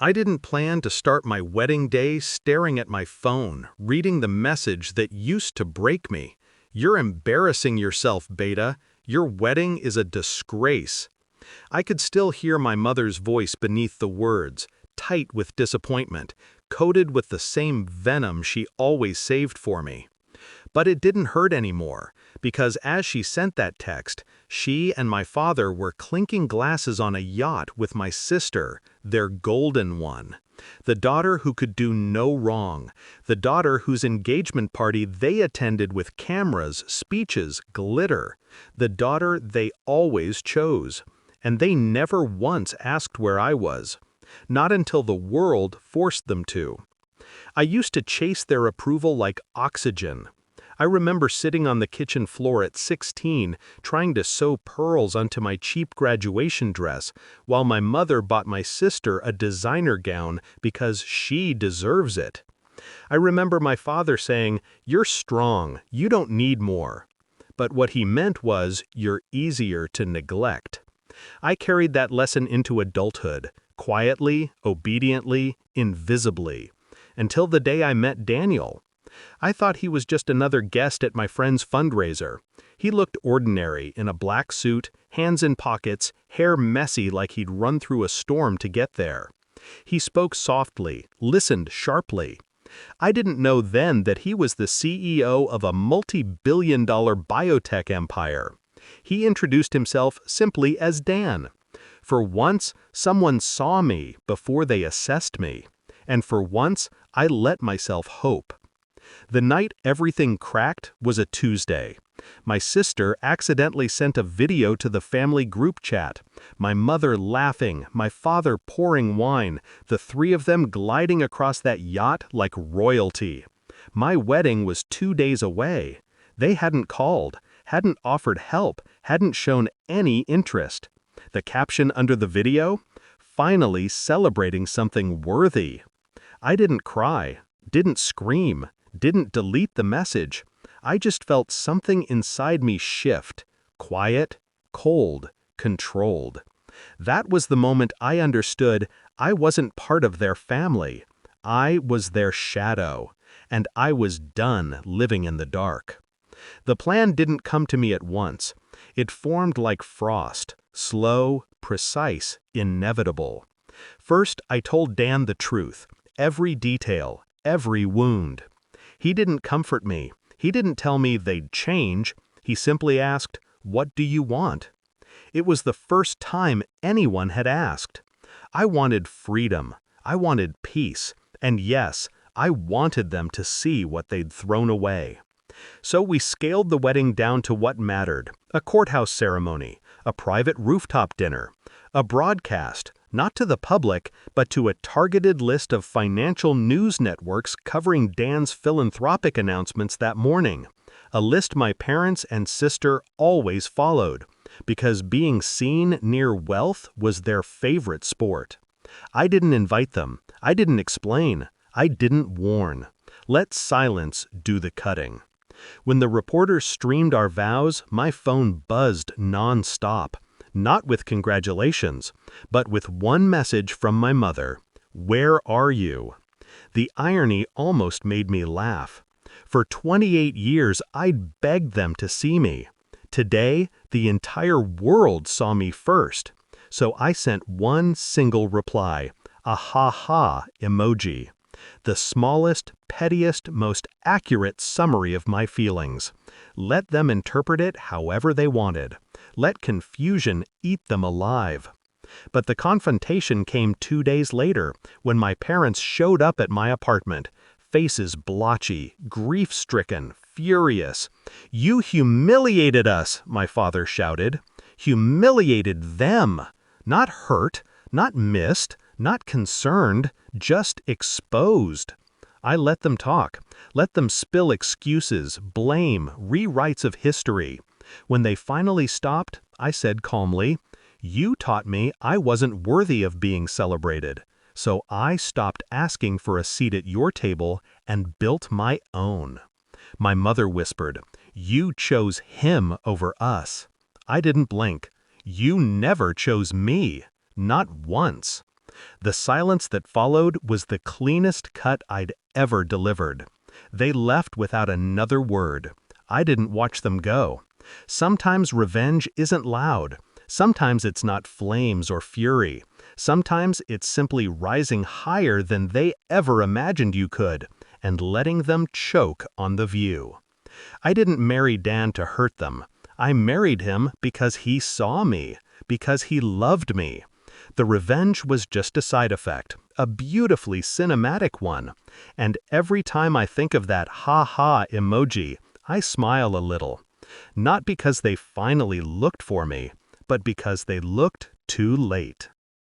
I didn't plan to start my wedding day staring at my phone, reading the message that used to break me. "You're embarrassing yourself, Beta. Your wedding is a disgrace." I could still hear my mother's voice beneath the words, tight with disappointment, coated with the same venom she always saved for me. But it didn't hurt anymore, because as she sent that text, she and my father were clinking glasses on a yacht with my sister, their golden one. The daughter who could do no wrong, the daughter whose engagement party they attended with cameras, speeches, glitter, the daughter they always chose. And they never once asked where I was. Not until the world forced them to. I used to chase their approval like oxygen. I remember sitting on the kitchen floor at 16, trying to sew pearls onto my cheap graduation dress, while my mother bought my sister a designer gown because she deserves it. I remember my father saying, "You're strong, you don't need more." But what he meant was, "You're easier to neglect." I carried that lesson into adulthood, quietly, obediently, invisibly, until the day I met Daniel. I thought he was just another guest at my friend's fundraiser. He looked ordinary, in a black suit, hands in pockets, hair messy like he'd run through a storm to get there. He spoke softly, listened sharply. I didn't know then that he was the CEO of a multi-billion-dollar biotech empire. He introduced himself simply as Dan. For once, someone saw me before they assessed me. And for once, I let myself hope. The night everything cracked was a Tuesday. My sister accidentally sent a video to the family group chat. My mother laughing, my father pouring wine, the three of them gliding across that yacht like royalty. My wedding was 2 days away. They hadn't called, hadn't offered help, hadn't shown any interest. The caption under the video? "Finally celebrating something worthy." I didn't cry, didn't scream, didn't delete the message. I just felt something inside me shift, quiet, cold, controlled. That was the moment I understood I wasn't part of their family. I was their shadow, and I was done living in the dark. The plan didn't come to me at once. It formed like frost, slow, precise, inevitable. First, I told Dan the truth, every detail, every wound. He didn't comfort me. He didn't tell me they'd change. He simply asked, "What do you want?" It was the first time anyone had asked. I wanted freedom. I wanted peace. And yes, I wanted them to see what they'd thrown away. So we scaled the wedding down to what mattered: a courthouse ceremony, a private rooftop dinner, a broadcast, not to the public, but to a targeted list of financial news networks covering Dan's philanthropic announcements that morning, a list my parents and sister always followed, because being seen near wealth was their favorite sport. I didn't invite them. I didn't explain. I didn't warn. Let silence do the cutting. When the reporters streamed our vows, my phone buzzed non-stop. Not with congratulations, but with one message from my mother: "Where are you?" The irony almost made me laugh. For 28 years, I'd begged them to see me. Today, the entire world saw me first. So I sent one single reply, a ha-ha emoji. The smallest, pettiest, most accurate summary of my feelings. Let them interpret it however they wanted. Let confusion eat them alive. But the confrontation came 2 days later, when my parents showed up at my apartment, faces blotchy, grief-stricken, furious. "You humiliated us," my father shouted. Humiliated them. Not hurt, not missed, not concerned, just exposed. I let them talk, let them spill excuses, blame, rewrites of history. When they finally stopped, I said calmly, "You taught me I wasn't worthy of being celebrated, so I stopped asking for a seat at your table and built my own." My mother whispered, "You chose him over us." I didn't blink. "You never chose me. Not once." The silence that followed was the cleanest cut I'd ever delivered. They left without another word. I didn't watch them go. Sometimes revenge isn't loud. Sometimes it's not flames or fury. Sometimes it's simply rising higher than they ever imagined you could, and letting them choke on the view. I didn't marry Dan to hurt them. I married him because he saw me, because he loved me. The revenge was just a side effect, a beautifully cinematic one. And every time I think of that ha-ha emoji, I smile a little. Not because they finally looked for me, but because they looked too late.